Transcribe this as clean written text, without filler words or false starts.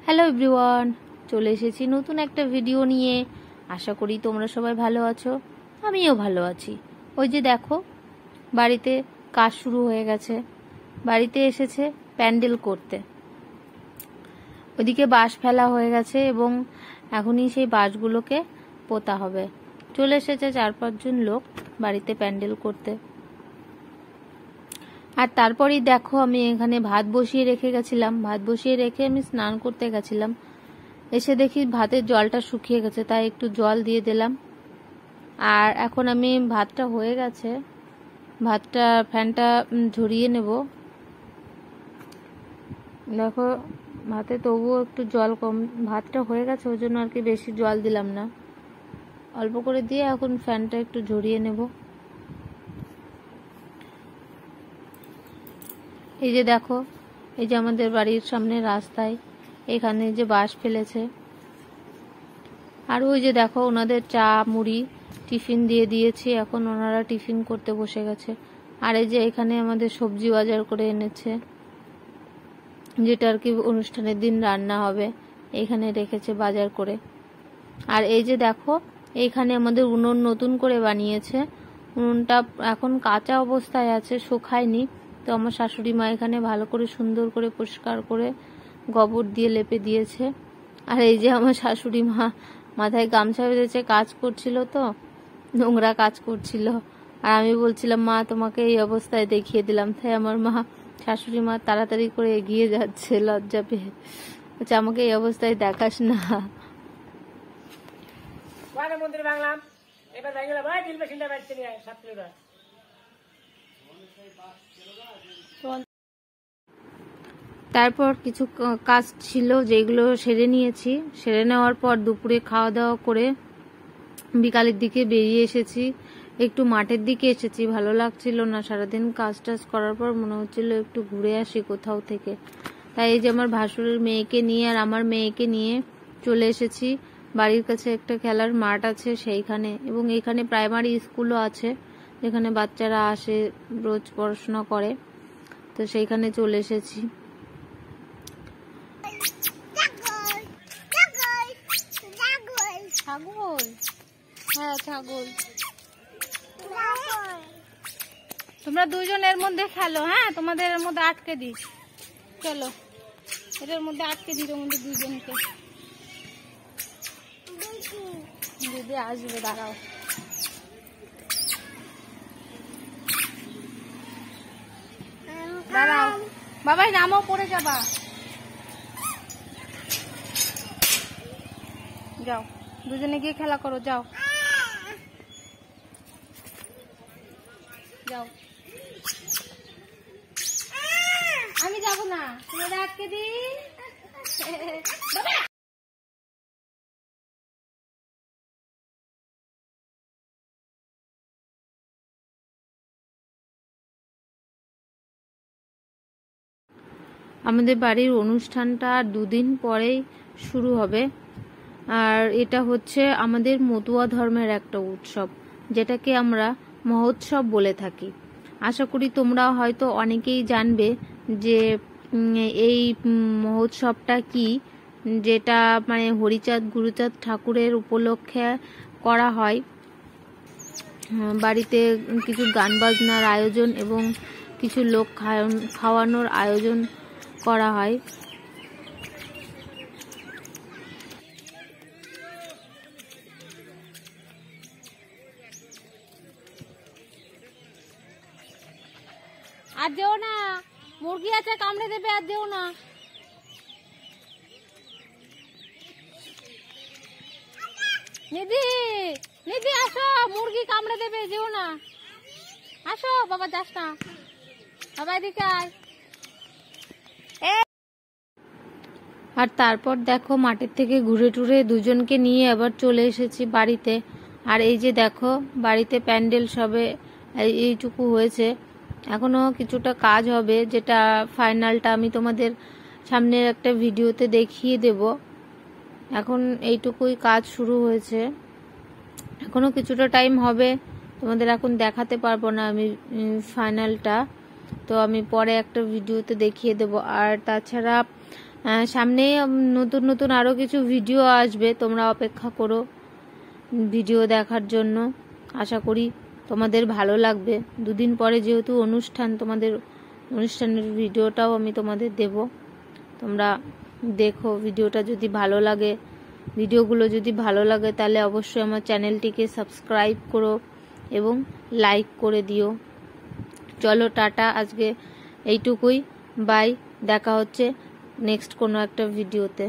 Hello everyone, চলে এসেছি নতুন একটা ভিডিও নিয়ে। আশা করি তোমরা সবাই ভালো আছো, আমিও ভালো আছি। ওই যে দেখো, বাড়িতে কাজ শুরু হয়ে গেছে। বাড়িতে এসেছে প্যান্ডেল করতে। ওইদিকে বাঁশ ফেলা হয়ে গেছে এবং এখনই সেই বাঁশগুলোকে পোতা হবে। চলে এসেছে 4-5 জন লোক বাড়িতে প্যান্ডেল করতে। আর তারপরেই দেখো, আমি এখানে ভাত বসিয়ে রেখে গেছিলাম। ভাত বসিয়ে রেখে আমি স্নান করতে গেছিলাম। এসে দেখি ভাতের জলটা শুকিয়ে গেছে, তাই একটু জল দিয়ে দিলাম। আর এখন আমি ভাতটা হয়ে গেছে, ভাতটা ফ্যানটা ঝরিয়ে নেব। দেখো ভাতে তবুও একটু জল কম, ভাতটা হয়ে গেছে ওই জন্য আর কি বেশি জল দিলাম না, অল্প করে দিয়ে এখন ফ্যানটা একটু ঝরিয়ে নেব। এই যে দেখো, এই যে আমাদের বাড়ির সামনে রাস্তায় এখানে যে বাঁশ ফেলেছে। আর ওই যে দেখো, ওনাদের চা মুড়ি টিফিন দিয়ে দিয়েছি, এখন ওনারা টিফিন করতে বসে গেছে। আর এই যে এখানে আমাদের সবজি বাজার করে এনেছে, যেটা আর কি অনুষ্ঠানের দিন রান্না হবে, এখানে রেখেছে বাজার করে। আর এই যে দেখো, এইখানে আমাদের উনুন নতুন করে বানিয়েছে। উনুনটা এখন কাঁচা অবস্থায় আছে, শুকায়নি। তো আমার শাশুড়ি মা এখানে ভালো করে সুন্দর করে পরিষ্কার করে গোবর দিয়ে লেপে দিয়েছে। আর এই যে আমার শাশুড়ি মা মাথায় গামছা বেঁধেছে, কাজ করছিল, তো নোংরা কাজ করছিল। আর আমি বলছিলাম, মা তোমাকে এই অবস্থায় দেখিয়ে দিলাম। তাই আমার মা, শাশুড়ি মা তাড়াতাড়ি করে এগিয়ে যাচ্ছে লজ্জা পেয়ে, বলছে আমাকে এই অবস্থায় দেখাস না। তারপর কিছু কাজ ছিল যেগুলো সেরে নিয়েছি। সেরে নেওয়ার পর দুপুরে খাওয়া দাওয়া করে বিকালের দিকে বেরিয়ে এসেছি, একটু মাঠের দিকে এসেছি। ভালো লাগছিল না, সারাদিন কাজ টাজ করার পর মনে হচ্ছিল একটু ঘুরে আসি কোথাও থেকে। তাই এই যে আমার ভাসুরের মেয়েকে নিয়ে আর আমার মেয়েকে নিয়ে চলে এসেছি। বাড়ির কাছে একটা খেলার মাঠ আছে সেইখানে, এবং এইখানে প্রাইমারি স্কুলও আছে যেখানে বাচ্চারা আসে রোজ পড়াশোনা করে। তো সেইখানে চলে এসেছি। ছাগল? হ্যাঁ ছাগল। তোমরা দুজনের মধ্যে খেলো, হ্যাঁ তোমাদের এর মধ্যে আটকে দিই। চলো এটার মধ্যে আটকে দিই, তোমাদের দুজনকে। দিদি আসবে, দাঁড়াও। দাঁড়াও বাবাই, নামও পড়ে যাবা। যাও দুজনে গিয়ে খেলা করো, যাও যাও। আমি যাব না, তোমাদের আটকে দিই। আমাদের বাড়ির অনুষ্ঠানটা 2 দিন পরেই শুরু হবে। আর এটা হচ্ছে আমাদের মতুয়া ধর্মের একটা উৎসব, যেটাকে আমরা মহোৎসব বলে থাকি। আশা করি তোমরা হয়তো অনেকেই জানবে যে এই মহোৎসবটা কি, যেটা মানে হরিচাঁদ গুরুচাঁদ ঠাকুরের উপলক্ষে করা হয়। বাড়িতে কিছু গান বাজনার আয়োজন এবং কিছু লোক খাওয়ানোর আয়োজন করা হয়। আর যেও না, মুরগি আছে কামড়ে দেবে, আর যেও না। নিধি নিধি আসো, মুরগি কামড়ে দেবে, যেও না। আসো বাবা, যাস না বাবা, এদিকে আয়। আর তারপর দেখো, মাঠের থেকে ঘুরে টুরে দুজনকে নিয়ে আবার চলে এসেছি বাড়িতে। আর এই যে দেখো, বাড়িতে প্যান্ডেল সবে এইটুকু হয়েছে, এখনো কিছুটা কাজ হবে, যেটা ফাইনালটা আমি তোমাদের সামনের একটা ভিডিওতে দেখিয়ে দেব। এখন এইটুকুই কাজ শুরু হয়েছে, এখনো কিছুটা টাইম হবে, তোমাদের এখন দেখাতে পারবো না আমি ফাইনালটা, তো আমি পরে একটা ভিডিওতে দেখিয়ে দেব। আর তাছাড়া সামনে নতুন নতুন আরও কিছু ভিডিও আসবে, তোমরা অপেক্ষা করো ভিডিও দেখার জন্য। আশা করি তোমাদের ভালো লাগবে। দুদিন পরে যেহেতু অনুষ্ঠান, তোমাদের অনুষ্ঠানের ভিডিওটাও আমি তোমাদের দেব। তোমরা দেখো, ভিডিওটা যদি ভালো লাগে, ভিডিওগুলো যদি ভালো লাগে তাহলে অবশ্যই আমার চ্যানেলটিকে সাবস্ক্রাইব করো এবং লাইক করে দিও। চলো টাটা, আজকে এইটুকুই, বাই। দেখা হচ্ছে নেক্সট কোনো একটা ভিডিওতে।